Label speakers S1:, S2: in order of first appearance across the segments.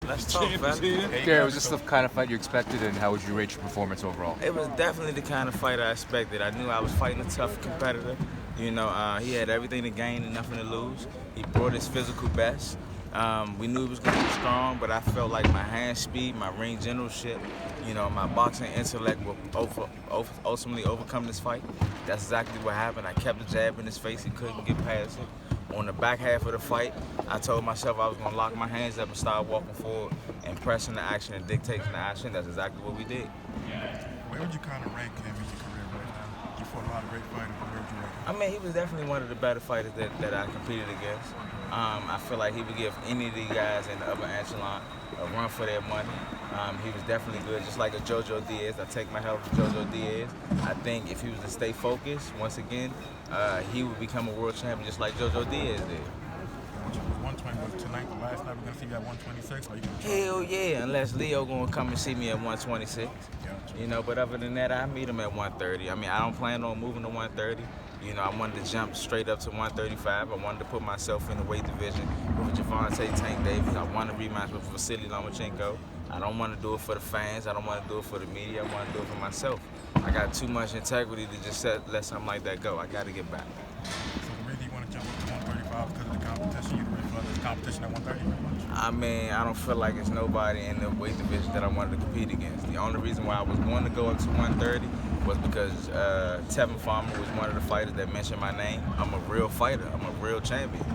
S1: Let's talk, fella.
S2: Gary, was this the kind of fight you expected, and how would you rate your performance overall?
S1: It was definitely the kind of fight I expected. I knew I was fighting a tough competitor. He had everything to gain and nothing to lose. He brought his physical best. We knew he was going to be strong, but I felt like my hand speed, my ring generalship, my boxing intellect will ultimately overcome this fight. That's exactly what happened. I kept the jab in his face. He couldn't get past it. On the back half of the fight, I told myself I was going to lock my hands up and start walking forward and pressing the action and dictating the action. That's exactly what we did.
S3: Where would you kind of rank him in your career right now? You fought a lot of great fighters, but where would you rank him?
S1: I mean, he was definitely one of the better fighters that I competed against. I feel like he would give any of these guys in the upper echelon a run for their money. He was definitely good, just like a JoJo Diaz. I take my help from JoJo Diaz. I think if he was to stay focused, once again, he would become a world champion just like JoJo Diaz did.
S3: 120 was tonight the last night. We're gonna see you at 126. Or you gonna
S1: Hell yeah, unless Leo gonna come and see me at 126.
S3: Gotcha.
S1: But other than that, I meet him at 130. I mean, I don't plan on moving to 130. I wanted to jump straight up to 135. I wanted to put myself in the weight division with Javante Tank Davis. I want to rematch with Vasily Lomachenko. I don't want to do it for the fans. I don't want to do it for the media. I want to do it for myself. I got too much integrity to just let something like that go. I got to get back.
S3: So the reason you want to jump up to 135 because of the competition? You don't really feel like there's competition at 130 very much?
S1: I mean, I don't feel like it's nobody in the weight division that I wanted to compete against. The only reason why I was going to go up to 130 was because Tevin Farmer was one of the fighters that mentioned my name. I'm a real fighter. I'm a real champion.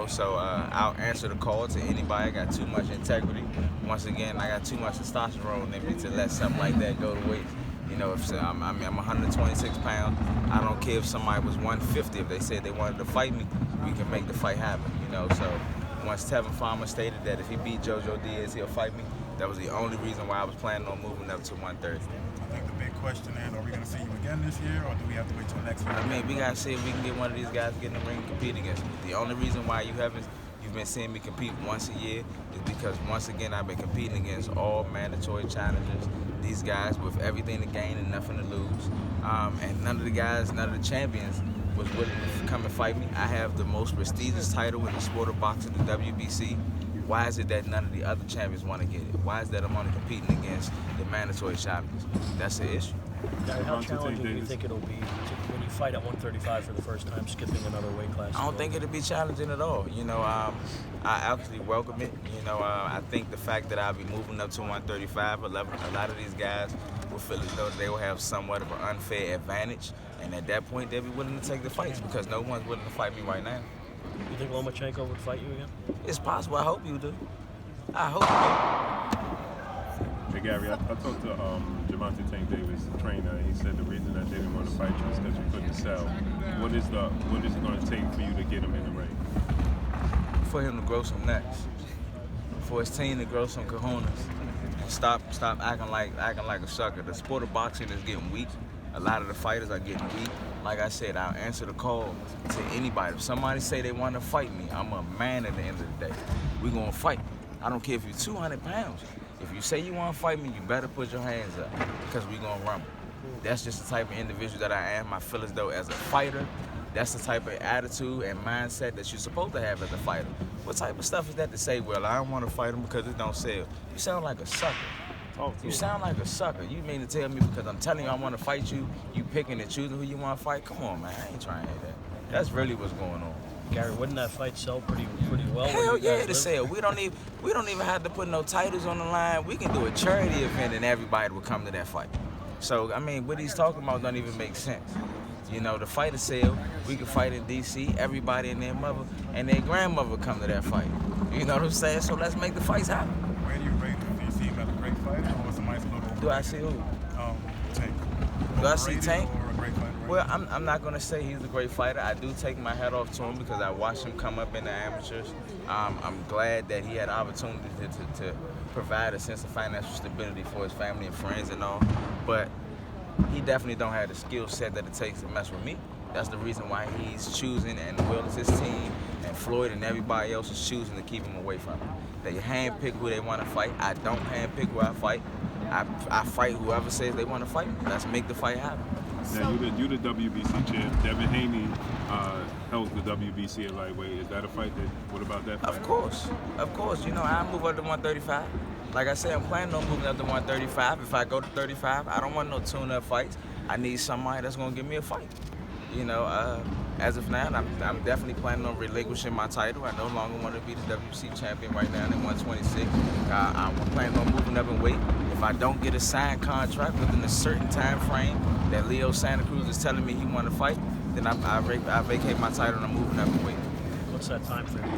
S1: So I'll answer the call to anybody. I got too much integrity. Once again, I got too much testosterone in me to let something like that go to waste. I'm 126 pounds. I don't care if somebody was 150. If they said they wanted to fight me, we can make the fight happen. So once Tevin Farmer stated that if he beat JoJo Diaz, he'll fight me, that was the only reason why I was planning on moving up to 130.
S3: I think the big question is, are we going to see you again this year, or do we have to wait till next year?
S1: I mean, we got to see if we can get one of these guys to get in the ring and compete against me. The only reason why you've been seeing me compete once a year is because, once again, I've been competing against all mandatory challengers. These guys with everything to gain and nothing to lose. And none of the champions was willing to come and fight me. I have the most prestigious title in the sport of boxing, the WBC. Why is it that none of the other champions want to get it? Why is that I'm only competing against the mandatory champions? That's the issue.
S4: How challenging do you think it'll be when you fight at 135 for the first time, skipping another weight class?
S1: I don't think it'll be challenging at all. I actually welcome it. I think the fact that I'll be moving up to 135, a lot of these guys will feel as though they will have somewhat of an unfair advantage, and at that point they'll be willing to take the fights because no one's willing to fight me right now.
S4: You think Lomachenko would fight you again?
S1: It's possible. I hope you do. I hope you do.
S5: Hey Gary, I talked to Javante Tank Davis, the trainer, and he said the reason that they didn't want to fight you is because you couldn't sell. What is it going to take for you to get him in the ring?
S1: For him to grow some nuts. For his team to grow some cojones. And stop acting like a sucker. The sport of boxing is getting weak. A lot of the fighters are getting weak. Like I said, I'll answer the call to anybody. If somebody say they want to fight me, I'm a man at the end of the day. We're going to fight. I don't care if you're 200 pounds. If you say you want to fight me, you better put your hands up because we're going to rumble. That's just the type of individual that I am. I feel as though as a fighter, that's the type of attitude and mindset that you're supposed to have as a fighter. What type of stuff is that to say, well, I don't want to fight him because it don't sell? You sound like a sucker. You sound like a sucker. You mean to tell me because I'm telling you I want to fight you, you picking and choosing who you want to fight? Come on, man. I ain't trying to hear that. That's really what's going on.
S4: Gary, wouldn't that fight sell pretty well?
S1: Hell yeah, it'll sell. We don't even have to put no titles on the line. We can do a charity event and everybody will come to that fight. So, I mean, what he's talking about don't even make sense. The fight will sell. We can fight in D.C. Everybody and their mother and their grandmother come to that fight. You know what I'm saying? So let's make the fights happen.
S3: Where do you rate him? Do you see him as a great fighter or somebody's a little overrated?
S1: Do I see who?
S3: Tank.
S1: Do I see Tank?
S3: Or a great fighter?
S1: Well, I'm not going to say he's a great fighter. I do take my hat off to him because I watched him come up in the amateurs. I'm glad that he had opportunity to provide a sense of financial stability for his family and friends and all. But he definitely don't have the skill set that it takes to mess with me. That's the reason why he's choosing, and Will is his team, and Floyd and everybody else is choosing to keep him away from me. They handpick who they want to fight. I don't handpick who I fight. I fight whoever says they want to fight me. Let's make the fight happen.
S5: Now, you're the WBC champ. Devin Haney held the WBC at lightweight. Is that a fight that? What about that fight?
S1: Of course. You know, I move up to 135. Like I said, I'm planning on moving up to 135. If I go to 35, I don't want no tune-up fights. I need somebody that's gonna give me a fight. You know, as of now, I'm definitely planning on relinquishing my title. I no longer want to be the WBC champion right now at 126. I'm planning on moving up in weight. If I don't get a signed contract within a certain time frame that Leo Santa Cruz is telling me he want to fight, then I vacate my title and I'm moving up in weight.
S4: What's that time frame?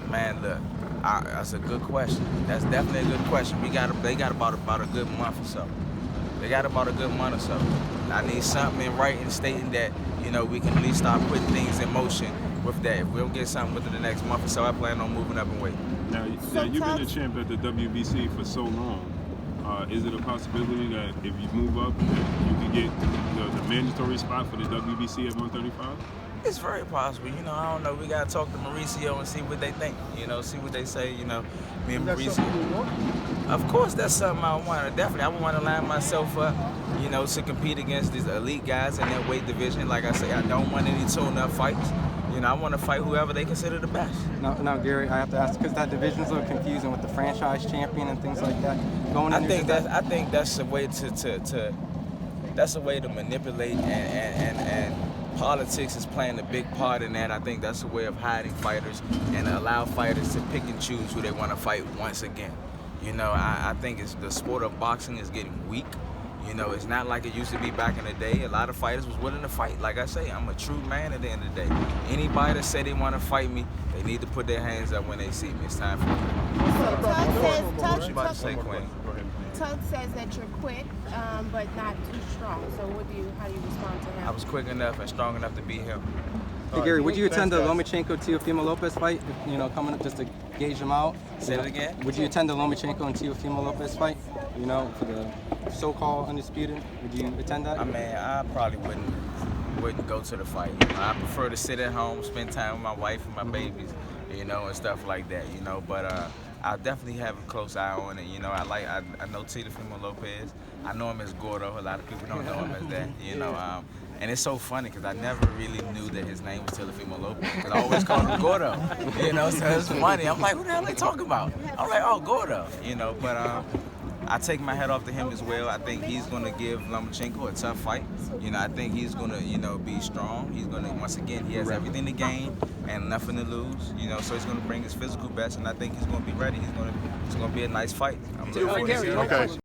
S1: Man, look, that's a good question. That's definitely a good question. They got about a good month or so. They got about a good month or so. I need something in writing stating that, you know, we can at least start putting things in motion with that. If we don't get something within the next month or so, I plan on moving up in weight.
S5: Now you've been a champ at the WBC for so long. Is it a possibility that if you move up, that you can get the mandatory spot for the WBC at 135?
S1: It's very possible. You know, I don't know. We got to talk to Mauricio and see what they think. You know, see what they say. You know, me and Mauricio. Of course, that's something I want. Definitely, I want to line myself up, you know, to compete against these elite guys in that weight division. Like I say, I don't want any tune-up fights. You know, I want to fight whoever they consider the best.
S6: Now, Gary, I have to ask because that division's a little confusing with the franchise champion and things like that.
S1: I think that's a way that's a way to manipulate and politics is playing a big part in that. I think that's a way of hiding fighters and allow fighters to pick and choose who they want to fight once again. You know, I think the sport of boxing is getting weak. You know, it's not like it used to be back in the day. A lot of fighters was willing to fight. Like I say, I'm a true man at the end of the day. Anybody that say they want to fight me, they need to put their hands up when they see me. It's time for me.
S7: So
S1: What you about to say, Queen?
S7: Tug says that you're quick, but not too strong. So how do you respond to him?
S1: I was quick enough and strong enough to beat him.
S6: Hey, Gary, would you attend the Lomachenko-Teofimo Lopez fight? You know, coming up just to gauge him out.
S1: Say it again?
S6: Would you attend the Lomachenko and Teofimo Lopez fight? You know, for the so-called undisputed. Would you attend that?
S1: I mean, I probably wouldn't go to the fight. You know, I prefer to sit at home, spend time with my wife and my babies, you know, and stuff like that. You know, but I definitely have a close eye on it. You know, I know Teofimo Lopez. I know him as Gordo. A lot of people don't know him as that. You know. And it's so funny because I never really knew that his name was Teofimo Lopez because I always called him Gordo, you know, so it's funny. I'm like, who the hell they talking about? I'm like, oh, Gordo, you know, but I take my hat off to him as well. I think he's going to give Lomachenko a tough fight. You know, I think he's going to, you know, be strong. He's going to, once again, he has everything to gain and nothing to lose, you know, so he's going to bring his physical best, and I think he's going to be ready. It's going to be a nice fight. I'm looking forward to seeing it.
S5: Okay.